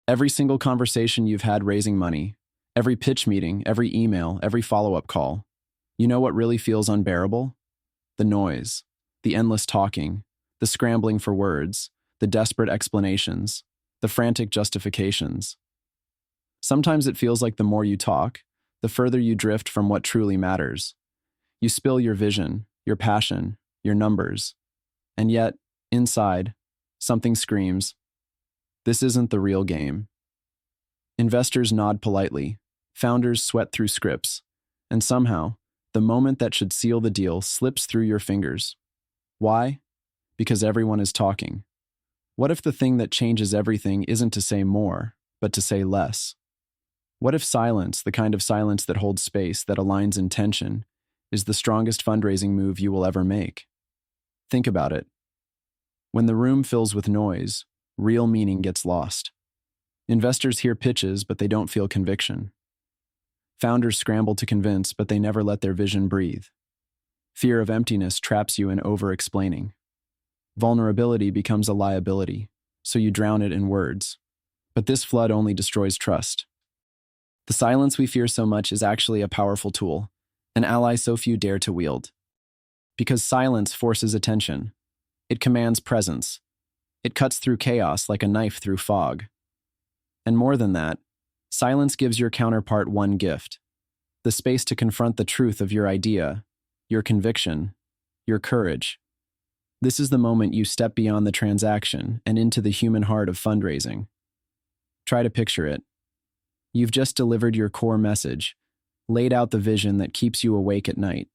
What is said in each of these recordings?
Every single conversation you've had raising money, every pitch meeting, every email, every follow-up call. You know what really feels unbearable? The noise, the endless talking, the scrambling for words, the desperate explanations, the frantic justifications. Sometimes it feels like the more you talk, the further you drift from what truly matters. You spill your vision, your passion, your numbers. And yet, inside, something screams, this isn't the real game. Investors nod politely, founders sweat through scripts, and somehow, the moment that should seal the deal slips through your fingers. Why? Because everyone is talking. What if the thing that changes everything isn't to say more, but to say less? What if silence, the kind of silence that holds space, that aligns intention, is the strongest fundraising move you will ever make? Think about it. When the room fills with noise, real meaning gets lost. Investors hear pitches, but they don't feel conviction. Founders scramble to convince, but they never let their vision breathe. Fear of emptiness traps you in over-explaining. Vulnerability becomes a liability, so you drown it in words. But this flood only destroys trust. The silence we fear so much is actually a powerful tool, an ally so few dare to wield. Because silence forces attention. It commands presence. It cuts through chaos like a knife through fog. And more than that, silence gives your counterpart one gift: the space to confront the truth of your idea, your conviction, your courage. This is the moment you step beyond the transaction and into the human heart of fundraising. Try to picture it. You've just delivered your core message, laid out the vision that keeps you awake at night,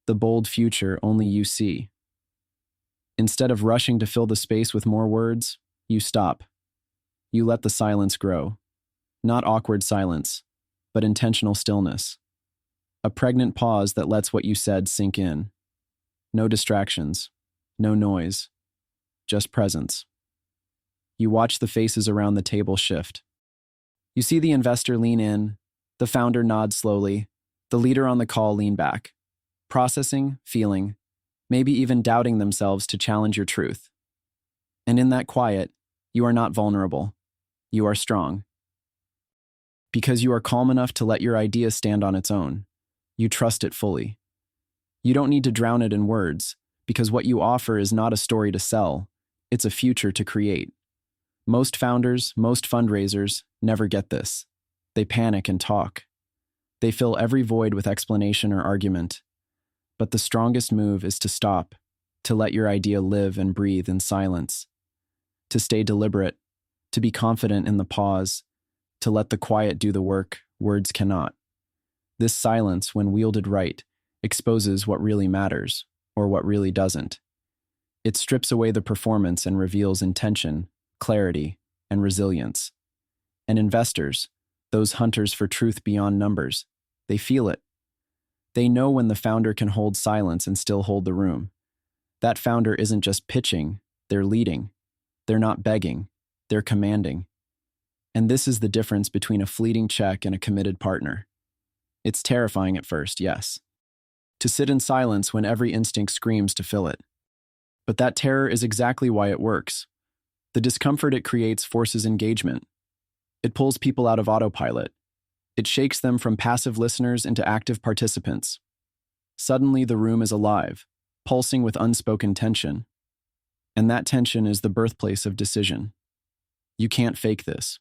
the bold future only you see. Instead of rushing to fill the space with more words, you stop. You let the silence grow. Not awkward silence, but intentional stillness. A pregnant pause that lets what you said sink in. No distractions, no noise, just presence. You watch the faces around the table shift. You see the investor lean in, the founder nod slowly, the leader on the call lean back, processing, feeling, maybe even doubting themselves to challenge your truth. And in that quiet, you are not vulnerable. You are strong. Because you are calm enough to let your idea stand on its own. You trust it fully. You don't need to drown it in words, because what you offer is not a story to sell, it's a future to create. Most founders, most fundraisers, never get this. They panic and talk. They fill every void with explanation or argument. But the strongest move is to stop, to let your idea live and breathe in silence, to stay deliberate, to be confident in the pause, to let the quiet do the work words cannot. This silence, when wielded right, exposes what really matters, or what really doesn't. It strips away the performance and reveals intention, clarity, and resilience. And investors, those hunters for truth beyond numbers, they feel it. They know when the founder can hold silence and still hold the room. That founder isn't just pitching, they're leading. They're not begging, they're commanding. And this is the difference between a fleeting check and a committed partner. It's terrifying at first, yes. To sit in silence when every instinct screams to fill it. But that terror is exactly why it works. The discomfort it creates forces engagement. It pulls people out of autopilot. It shakes them from passive listeners into active participants. Suddenly, the room is alive, pulsing with unspoken tension. And that tension is the birthplace of decision. You can't fake this.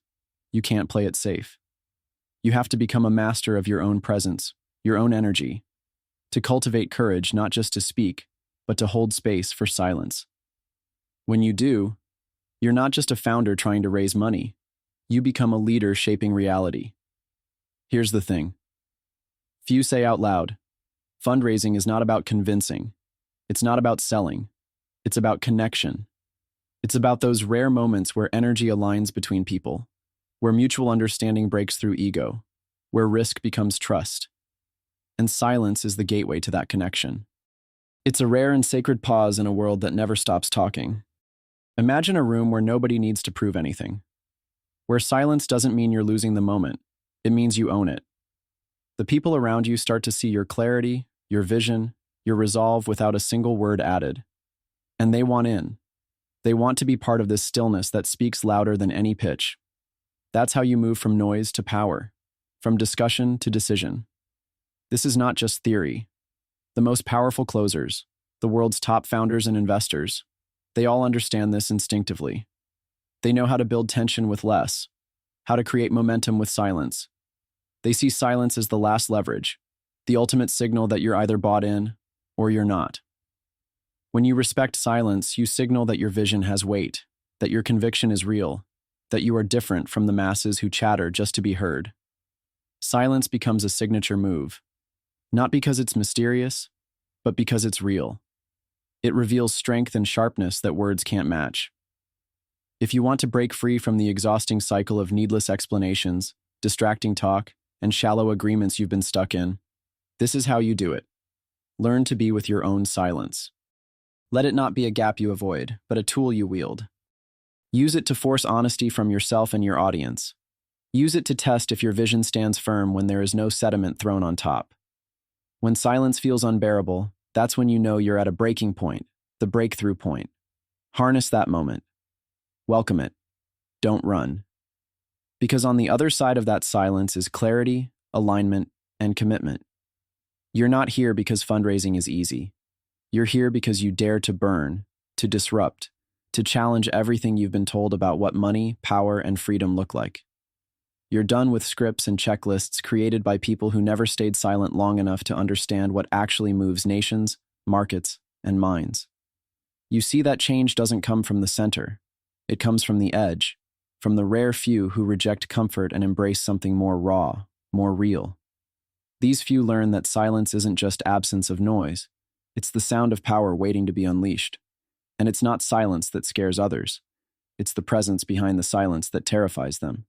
You can't play it safe. You have to become a master of your own presence, your own energy, to cultivate courage not just to speak, but to hold space for silence. When you do, you're not just a founder trying to raise money. You become a leader shaping reality. Here's the thing. Few say out loud, fundraising is not about convincing. It's not about selling. It's about connection. It's about those rare moments where energy aligns between people, where mutual understanding breaks through ego, where risk becomes trust. And silence is the gateway to that connection. It's a rare and sacred pause in a world that never stops talking. Imagine a room where nobody needs to prove anything, where silence doesn't mean you're losing the moment. It means you own it. The people around you start to see your clarity, your vision, your resolve without a single word added. And they want in. They want to be part of this stillness that speaks louder than any pitch. That's how you move from noise to power, from discussion to decision. This is not just theory. The most powerful closers, the world's top founders and investors, they all understand this instinctively. They know how to build tension with less, how to create momentum with silence. They see silence as the last leverage, the ultimate signal that you're either bought in or you're not. When you respect silence, you signal that your vision has weight, that your conviction is real, that you are different from the masses who chatter just to be heard. Silence becomes a signature move, not because it's mysterious, but because it's real. It reveals strength and sharpness that words can't match. If you want to break free from the exhausting cycle of needless explanations, distracting talk, and shallow agreements you've been stuck in, this is how you do it. Learn to be with your own silence. Let it not be a gap you avoid, but a tool you wield. Use it to force honesty from yourself and your audience. Use it to test if your vision stands firm when there is no sediment thrown on top. When silence feels unbearable, that's when you know you're at a breaking point, the breakthrough point. Harness that moment. Welcome it. Don't run. Because on the other side of that silence is clarity, alignment, and commitment. You're not here because fundraising is easy. You're here because you dare to burn, to disrupt, to challenge everything you've been told about what money, power, and freedom look like. You're done with scripts and checklists created by people who never stayed silent long enough to understand what actually moves nations, markets, and minds. You see that change doesn't come from the center. It comes from the edge, from the rare few who reject comfort and embrace something more raw, more real. These few learn that silence isn't just absence of noise. It's the sound of power waiting to be unleashed. And it's not silence that scares others. It's the presence behind the silence that terrifies them.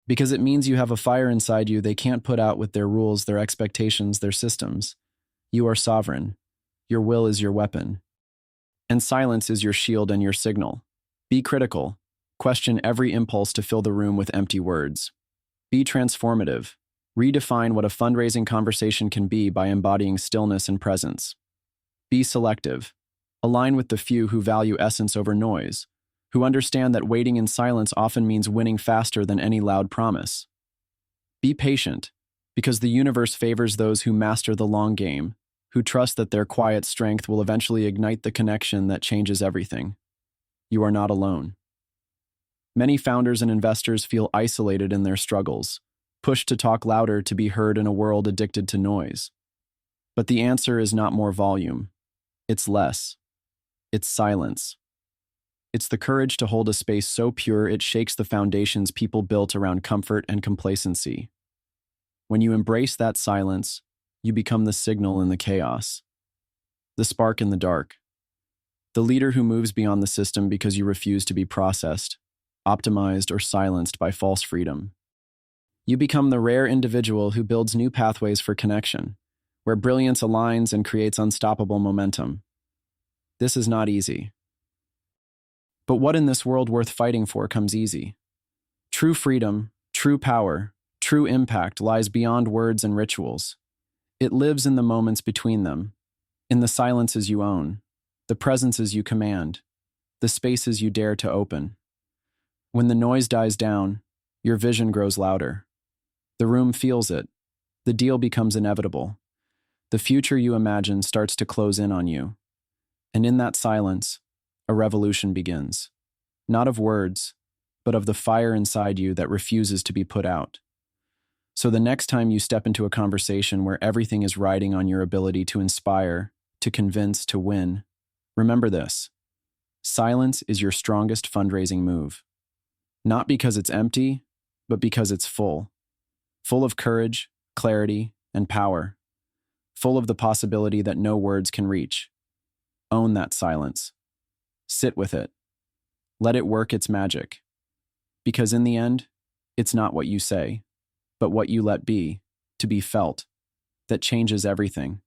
Because it means you have a fire inside you they can't put out with their rules, their expectations, their systems. You are sovereign. Your will is your weapon. And silence is your shield and your signal. Be critical. Question every impulse to fill the room with empty words. Be transformative. Redefine what a fundraising conversation can be by embodying stillness and presence. Be selective. Align with the few who value essence over noise, who understand that waiting in silence often means winning faster than any loud promise. Be patient, because the universe favors those who master the long game, who trust that their quiet strength will eventually ignite the connection that changes everything. You are not alone. Many founders and investors feel isolated in their struggles, pushed to talk louder to be heard in a world addicted to noise. But the answer is not more volume. It's less. It's silence. It's the courage to hold a space so pure it shakes the foundations people built around comfort and complacency. When you embrace that silence, you become the signal in the chaos, the spark in the dark, the leader who moves beyond the system because you refuse to be processed, optimized, or silenced by false freedom. You become the rare individual who builds new pathways for connection, where brilliance aligns and creates unstoppable momentum. This is not easy. But what in this world worth fighting for comes easy? True freedom, true power, true impact lies beyond words and rituals. It lives in the moments between them, in the silences you own, the presences you command, the spaces you dare to open. When the noise dies down, your vision grows louder. The room feels it. The deal becomes inevitable. The future you imagine starts to close in on you. And in that silence, a revolution begins. Not of words, but of the fire inside you that refuses to be put out. So the next time you step into a conversation where everything is riding on your ability to inspire, to convince, to win, remember this: silence is your strongest fundraising move. Not because it's empty, but because it's full. Full of courage, clarity, and power. Full of the possibility that no words can reach. Own that silence. Sit with it. Let it work its magic. Because in the end, it's not what you say, but what you let be, to be felt, that changes everything.